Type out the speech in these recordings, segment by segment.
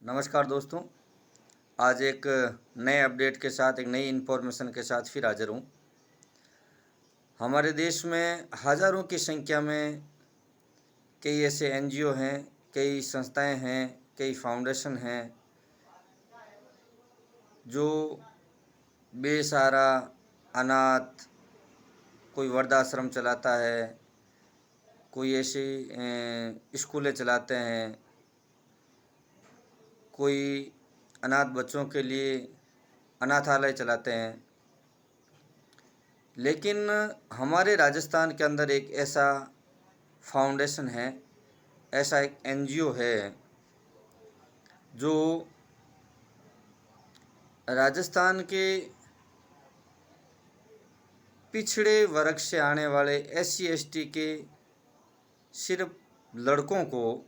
नमस्कार दोस्तों। आज एक नए अपडेट के साथ, एक नई इन्फॉर्मेशन के साथ फिर हाज़िर हूँ। हमारे देश में हज़ारों की संख्या में कई ऐसे एनजीओ हैं, कई संस्थाएं हैं, कई फाउंडेशन हैं जो बेसहारा, अनाथ, कोई वृद्धाश्रम चलाता है, कोई ऐसी स्कूलें चलाते हैं, कोई अनाथ बच्चों के लिए अनाथालय चलाते हैं। लेकिन हमारे राजस्थान के अंदर एक ऐसा फाउंडेशन है, ऐसा एक एनजीओ है जो राजस्थान के पिछड़े वर्ग से आने वाले एससी एसटी के सिर्फ लड़कों को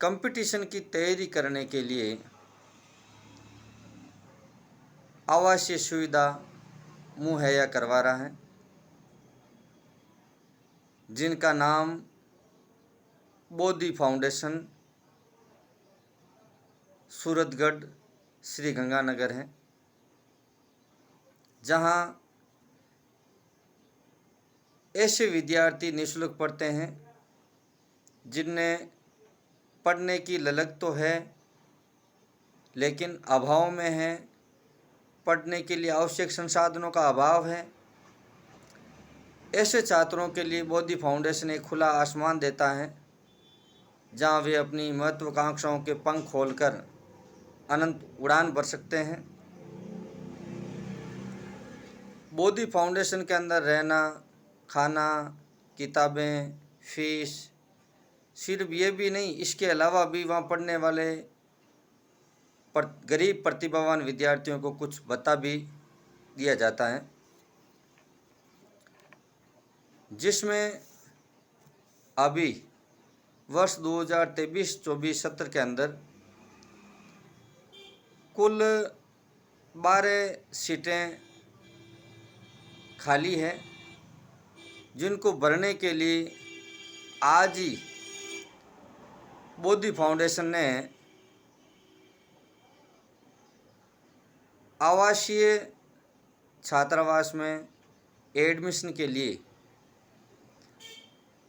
कंपटीशन की तैयारी करने के लिए आवासीय सुविधा मुहैया करवा रहा है, जिनका नाम बोधि फाउंडेशन सूरतगढ़ श्री गंगानगर है, जहां ऐसे विद्यार्थी निःशुल्क पढ़ते हैं जिनमें पढ़ने की ललक तो है लेकिन अभाव में है, पढ़ने के लिए आवश्यक संसाधनों का अभाव है। ऐसे छात्रों के लिए बोधि फाउंडेशन एक खुला आसमान देता है, जहां वे अपनी महत्वाकांक्षाओं के पंख खोलकर अनंत उड़ान भर सकते हैं। बोधि फाउंडेशन के अंदर रहना, खाना, किताबें, फीस, सिर्फ ये भी नहीं, इसके अलावा भी वहाँ पढ़ने वाले गरीब प्रतिभावान विद्यार्थियों को कुछ भत्ता भी दिया जाता है, जिसमें अभी वर्ष 2023-24 सत्र के अंदर कुल 12 सीटें खाली है, जिनको भरने के लिए आज ही बोधि फाउंडेशन ने आवासीय छात्रावास में एडमिशन के लिए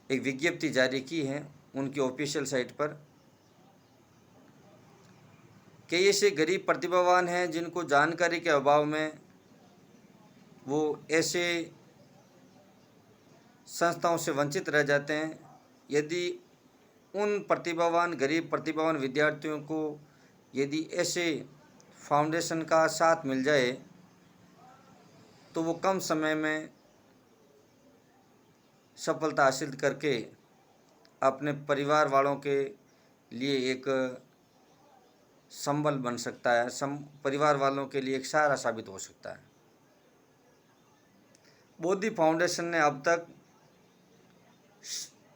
एक विज्ञप्ति जारी की है उनकी ऑफिशियल साइट पर। कई ऐसे गरीब प्रतिभावान हैं जिनको जानकारी के अभाव में वो ऐसे संस्थाओं से वंचित रह जाते हैं। यदि उन प्रतिभावान, गरीब प्रतिभावान विद्यार्थियों को यदि ऐसे फाउंडेशन का साथ मिल जाए तो वो कम समय में सफलता हासिल करके अपने परिवार वालों के लिए एक संबल बन सकता है, परिवार वालों के लिए एक सहारा साबित हो सकता है। बोधि फाउंडेशन ने अब तक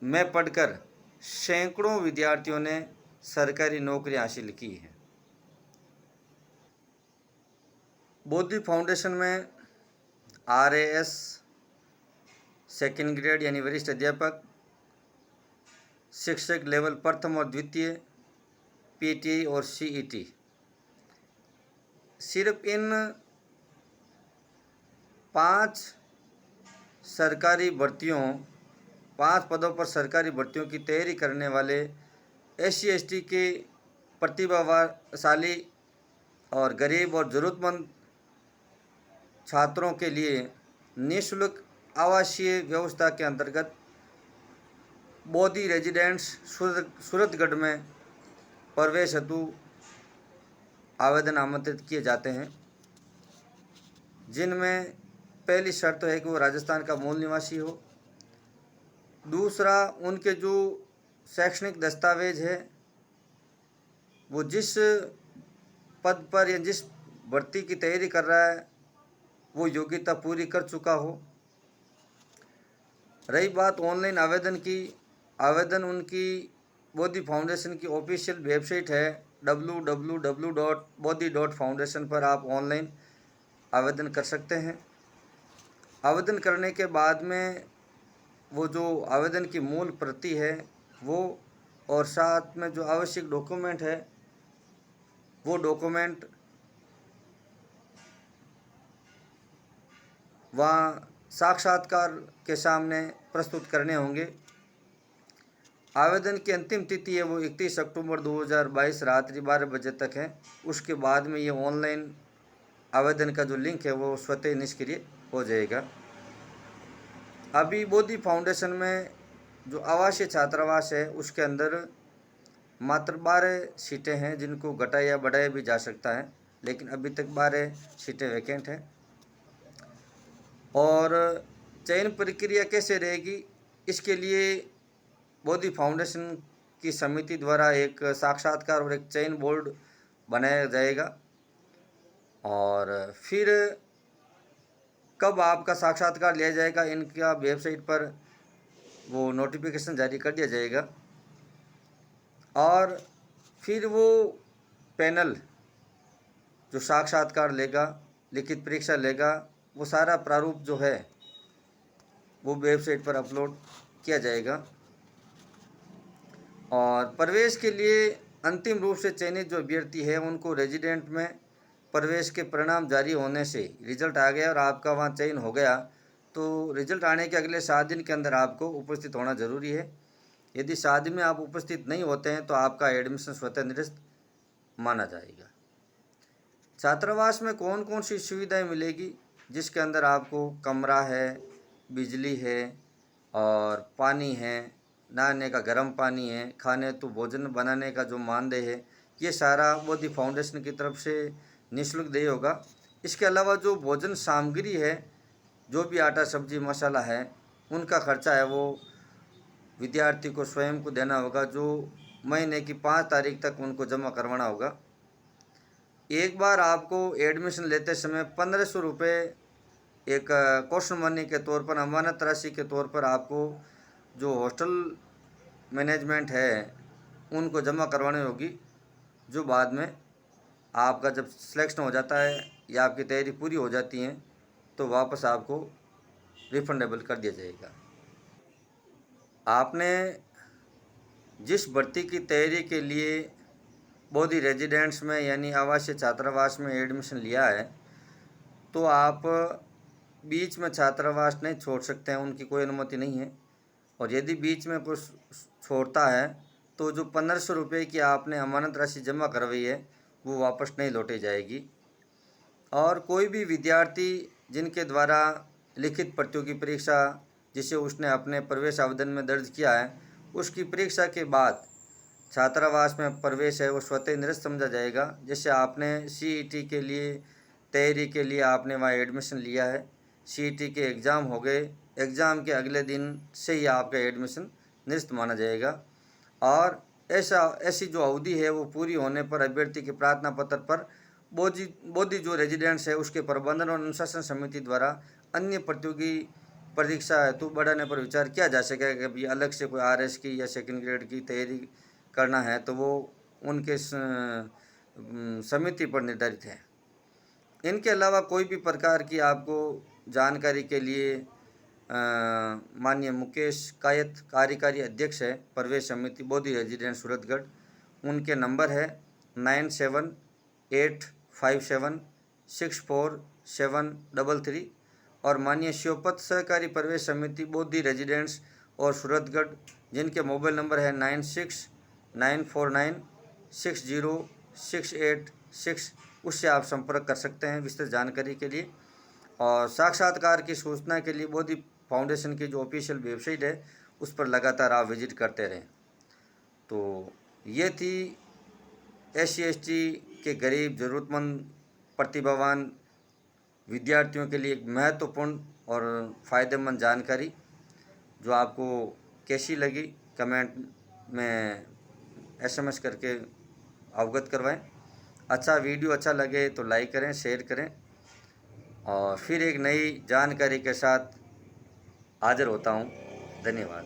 में पढ़कर सैकड़ों विद्यार्थियों ने सरकारी नौकरी हासिल की है। बोधि फाउंडेशन में RAS सेकेंड ग्रेड यानी वरिष्ठ अध्यापक, शिक्षक लेवल प्रथम और द्वितीय, PTI और CET, सिर्फ इन 5 पदों पर सरकारी भर्तियों की तैयारी करने वाले SC ST के प्रतिभाशाली और गरीब और ज़रूरतमंद छात्रों के लिए निःशुल्क आवासीय व्यवस्था के अंतर्गत बोधि रेजिडेंट्स सूरतगढ़ में प्रवेश हेतु आवेदन आमंत्रित किए जाते हैं, जिनमें पहली शर्त है कि वो राजस्थान का मूल निवासी हो। दूसरा, उनके जो शैक्षणिक दस्तावेज है वो जिस पद पर या जिस भर्ती की तैयारी कर रहा है वो योग्यता पूरी कर चुका हो। रही बात ऑनलाइन आवेदन की, आवेदन उनकी बोधि फाउंडेशन की ऑफिशियल वेबसाइट है www.bodhi.foundation पर आप ऑनलाइन आवेदन कर सकते हैं। आवेदन करने के बाद में वो जो आवेदन की मूल प्रति है वो और साथ में जो आवश्यक डॉक्यूमेंट है वो डॉक्यूमेंट वहाँ साक्षात्कार के सामने प्रस्तुत करने होंगे। आवेदन की अंतिम तिथि है वो 31 अक्टूबर 2022 रात्रि 12 बजे तक है। उसके बाद में ये ऑनलाइन आवेदन का जो लिंक है वो स्वतः निष्क्रिय हो जाएगा। अभी बोधि फाउंडेशन में जो आवासीय छात्रावास है उसके अंदर मात्र 12 सीटें हैं, जिनको घटाया या बढ़ाया भी जा सकता है, लेकिन अभी तक 12 सीटें वैकेंट हैं। और चयन प्रक्रिया कैसे रहेगी, इसके लिए बोधि फाउंडेशन की समिति द्वारा एक साक्षात्कार और एक चयन बोर्ड बनाया जाएगा। और फिर कब आपका साक्षात्कार लिया जाएगा, इनका वेबसाइट पर वो नोटिफिकेशन जारी कर दिया जाएगा। और फिर वो पैनल जो साक्षात्कार लेगा, लिखित परीक्षा लेगा, वो सारा प्रारूप जो है वो वेबसाइट पर अपलोड किया जाएगा। और प्रवेश के लिए अंतिम रूप से चयनित जो अभ्यर्थी है उनको रेजिडेंट में प्रवेश के परिणाम जारी होने से रिजल्ट आ गया और आपका वहाँ चयन हो गया, तो रिजल्ट आने के अगले 7 दिन के अंदर आपको उपस्थित होना जरूरी है। यदि 7 दिन में आप उपस्थित नहीं होते हैं तो आपका एडमिशन स्वतः निरस्त माना जाएगा। छात्रावास में कौन कौन सी सुविधाएं मिलेगी, जिसके अंदर आपको कमरा है, बिजली है और पानी है, नहाने का गर्म पानी है, खाने तो भोजन बनाने का जो मानदेय है, ये सारा बोधि फाउंडेशन की तरफ से निःशुल्क देय होगा। इसके अलावा जो भोजन सामग्री है, जो भी आटा सब्जी मसाला है, उनका खर्चा है वो विद्यार्थी को स्वयं को देना होगा, जो महीने की 5 तारीख तक उनको जमा करवाना होगा। एक बार आपको एडमिशन लेते समय 1500 रुपये एक कॉशन मनी के तौर पर, अमानत राशि के तौर पर आपको जो हॉस्टल मैनेजमेंट है उनको जमा करवानी होगी, जो बाद में आपका जब सिलेक्शन हो जाता है या आपकी तैयारी पूरी हो जाती है तो वापस आपको रिफंडेबल कर दिया जाएगा। आपने जिस भर्ती की तैयारी के लिए बोधि रेजिडेंट्स में यानी आवासीय छात्रावास में एडमिशन लिया है, तो आप बीच में छात्रावास नहीं छोड़ सकते हैं, उनकी कोई अनुमति नहीं है। और यदि बीच में कुछ छोड़ता है तो जो 1500 रुपये की आपने अमानत राशि जमा करवाई है वो वापस नहीं लौटी जाएगी। और कोई भी विद्यार्थी जिनके द्वारा लिखित प्रतियोगी परीक्षा जिसे उसने अपने प्रवेश आवेदन में दर्ज किया है, उसकी परीक्षा के बाद छात्रावास में प्रवेश है वो स्वतः निरस्त समझा जाएगा। जैसे आपने सीईटी के लिए तैयारी के लिए आपने वहाँ एडमिशन लिया है, सीईटी के एग्ज़ाम हो गए, एग्ज़ाम के अगले दिन से ही आपका एडमिशन निरस्त माना जाएगा। और ऐसी जो अवधि है वो पूरी होने पर अभ्यर्थी के प्रार्थना पत्र पर बोधि जो रेजिडेंट्स है उसके प्रबंधन और अनुशासन समिति द्वारा अन्य प्रतियोगी परीक्षा हेतु बढ़ाने पर विचार किया जा सकेगा। कि अभी अलग से कोई आरएस की या सेकंड ग्रेड की तैयारी करना है तो वो उनके समिति पर निर्धारित है। इनके अलावा कोई भी प्रकार की आपको जानकारी के लिए माननीय मुकेश कायत कार्यकारी अध्यक्ष है प्रवेश समिति बोधि रेजिडेंट सूरतगढ़, उनके नंबर है 9785764733 और माननीय शिवपत सहकारी प्रवेश समिति बोधि रेजिडेंट्स और सूरतगढ़, जिनके मोबाइल नंबर है 9694960686, उससे आप संपर्क कर सकते हैं विस्तृत जानकारी के लिए। और साक्षात्कार की सूचना के लिए बोधि फाउंडेशन की जो ऑफिशियल वेबसाइट है उस पर लगातार आप विजिट करते रहें। तो ये थी SC/ST के गरीब ज़रूरतमंद प्रतिभावान विद्यार्थियों के लिए एक महत्वपूर्ण और फ़ायदेमंद जानकारी। जो आपको कैसी लगी कमेंट में SMS करके अवगत करवाएं। अच्छा वीडियो अच्छा लगे तो लाइक करें, शेयर करें और फिर एक नई जानकारी के साथ हाजिर होता हूँ। धन्यवाद।